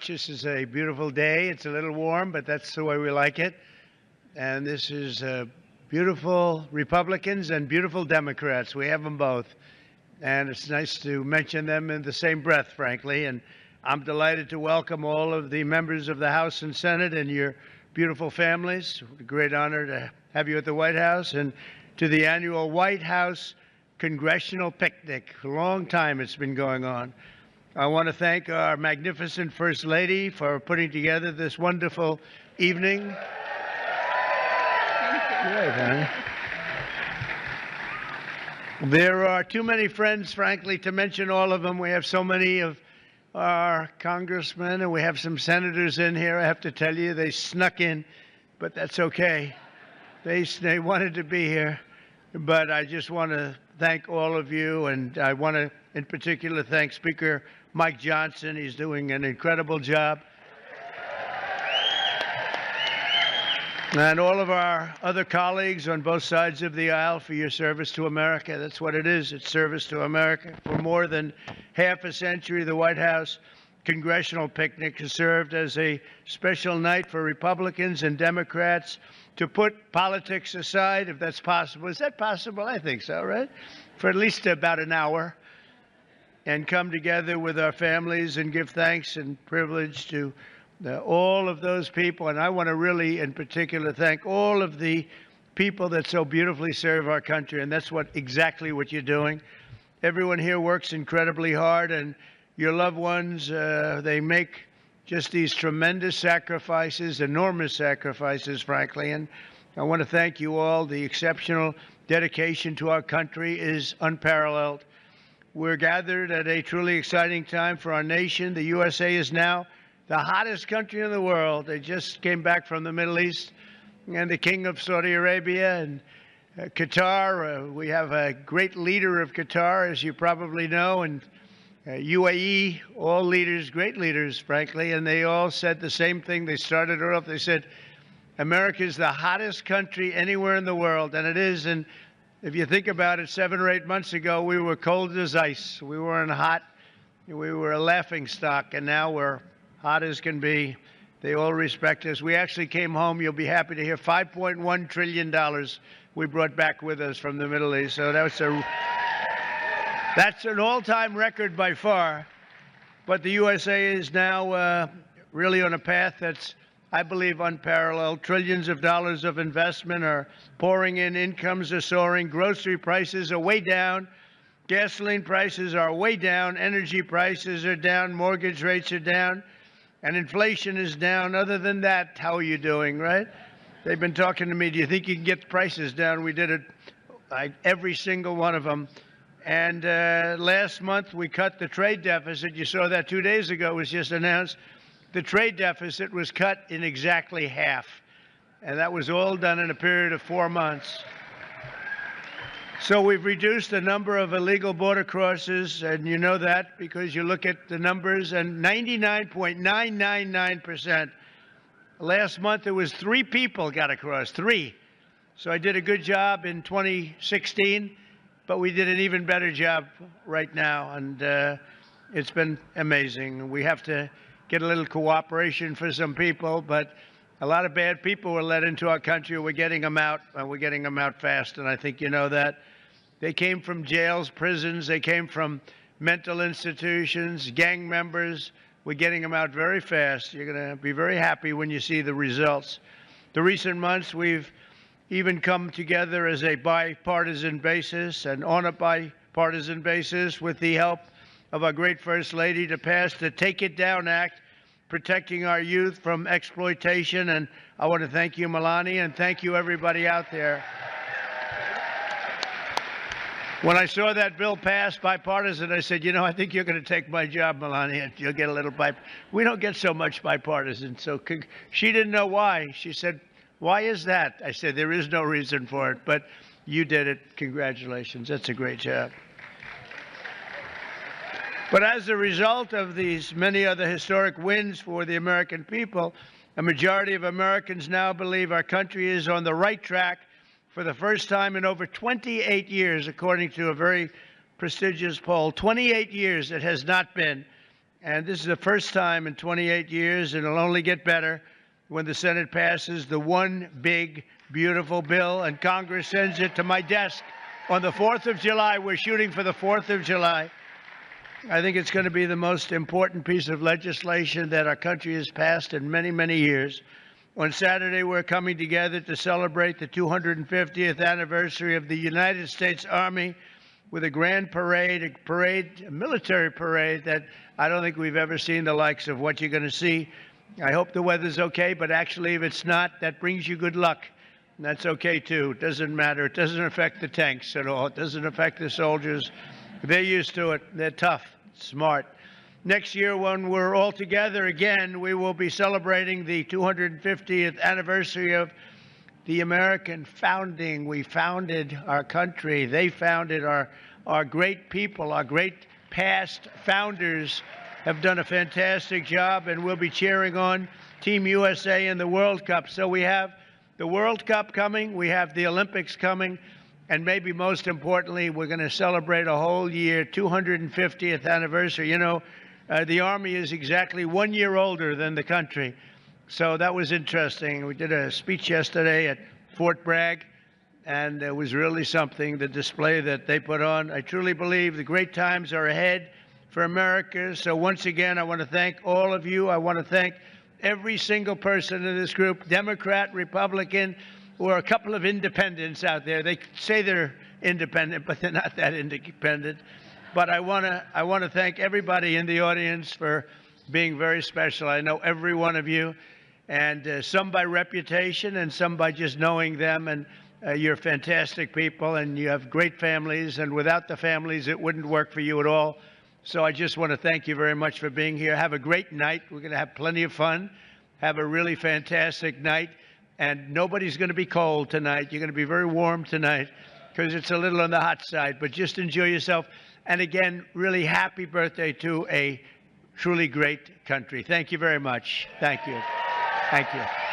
much. This is a beautiful day. It's a little warm, but that's the way we like it. And this is beautiful Republicans and beautiful Democrats. We have them both. And it's nice to mention them in the same breath, frankly. And I'm delighted to welcome all of the members of the House and Senate and your beautiful families. It's a great honor to have you at the White House and to the annual White House Congressional Picnic. A long time it's been going on. I want to thank our magnificent First Lady for putting together this wonderful evening. There are too many friends, frankly, to mention all of them. We have so many of our congressmen, and we have some senators in here. I have to tell you, they snuck in, but that's okay. They wanted to be here. But I just want to thank all of you, and I want to, in particular, thank Speaker Mike Johnson. He's doing an incredible job. And all of our other colleagues on both sides of the aisle for your service to America. That's what it is. It's service to America. For more than half a century, the White House Congressional Picnic has served as a special night for Republicans and Democrats to put politics aside, if that's possible. Is that possible? I think so, right? For at least about an hour, and come together with our families and give thanks and privilege to all of those people. And I want to really, in particular, thank all of the people that so beautifully serve our country, and that's exactly what you're doing. Everyone here works incredibly hard, and your loved ones, they make just these tremendous sacrifices, enormous sacrifices, frankly. And I want to thank you all. The exceptional dedication to our country is unparalleled. We're gathered at a truly exciting time for our nation. The USA is now the hottest country in the world. They just came back from the Middle East, and the King of Saudi Arabia and Qatar. We have a great leader of Qatar, as you probably know, and UAE, all leaders, great leaders, frankly, and they all said the same thing. They started it off. They said, America is the hottest country anywhere in the world, and it is. And if you think about it, 7 or 8 months ago, we were cold as ice. We weren't hot. We were a laughing stock, and now we're hot as can be. They all respect us. We actually came home, you'll be happy to hear, $5.1 trillion we brought back with us from the Middle East. So that's an all-time record by far. But the USA is now really on a path that's, I believe, unparalleled. Trillions of dollars of investment are pouring in. Incomes are soaring. Grocery prices are way down. Gasoline prices are way down. Energy prices are down. Mortgage rates are down. And inflation is down. Other than that, how are you doing, right? They've been talking to me, do you think you can get the prices down? We did it, like every single one of them. And last month, we cut the trade deficit. You saw that 2 days ago. It was just announced. The trade deficit was cut in exactly half. And that was all done in a period of 4 months. So we've reduced the number of illegal border crosses, and you know that because you look at the numbers, and 99.999%. Last month, it was 3 people got across, 3. So I did a good job in 2016, but we did an even better job right now, and it's been amazing. We have to get a little cooperation for some people, but a lot of bad people were let into our country. We're getting them out, and we're getting them out fast, and I think you know that. They came from jails, prisons. They came from mental institutions, gang members. We're getting them out very fast. You're going to be very happy when you see the results. The recent months, we've even come together as a bipartisan basis and on a bipartisan basis with the help of our great First Lady to pass the Take It Down Act, protecting our youth from exploitation. And I want to thank you, Melania, and thank you, everybody out there. When I saw that bill pass bipartisan, I said, you know, I think you're going to take my job, Melania. You'll get a little We don't get so much bipartisan. So she didn't know why. She said, why is that? I said, there is no reason for it, but you did it. Congratulations. That's a great job. But as a result of these many other historic wins for the American people, a majority of Americans now believe our country is on the right track for the first time in over 28 years, according to a very prestigious poll. 28 years it has not been And this is the first time in 28 years, and it'll only get better when the Senate passes the one big, beautiful bill and Congress sends it to my desk on the 4th of July. We're shooting for the 4th of July. I think it's going to be the most important piece of legislation that our country has passed in many, many years. On Saturday, we're coming together to celebrate the 250th anniversary of the United States Army with a grand parade, a military parade that I don't think we've ever seen the likes of what you're going to see. I hope the weather's okay, but actually, if it's not, that brings you good luck. And that's okay, too. It doesn't matter. It doesn't affect the tanks at all. It doesn't affect the soldiers. They're used to it. They're tough, smart. Next year, when we're all together again, we will be celebrating the 250th anniversary of the American founding. We founded our country. They founded our great people, our great past founders have done a fantastic job, and we'll be cheering on Team USA in the World Cup. So we have the World Cup coming, we have the Olympics coming, and maybe most importantly, we're going to celebrate a whole year, 250th anniversary. You know, the Army is exactly 1 year older than the country. So that was interesting. We did a speech yesterday at Fort Bragg, and it was really something, the display that they put on. I truly believe the great times are ahead for America. So once again, I want to thank all of you. I want to thank every single person in this group, Democrat, Republican, or a couple of independents out there. They say they're independent, but they're not that independent. But I want to thank everybody in the audience for being very special. I know every one of you, and some by reputation and some by just knowing them. And you're fantastic people, and you have great families. And without the families, it wouldn't work for you at all. So I just want to thank you very much for being here. Have a great night. We're going to have plenty of fun. Have a really fantastic night. And nobody's going to be cold tonight. You're going to be very warm tonight because it's a little on the hot side. But just enjoy yourself. And again, really happy birthday to a truly great country. Thank you very much. Thank you. Thank you.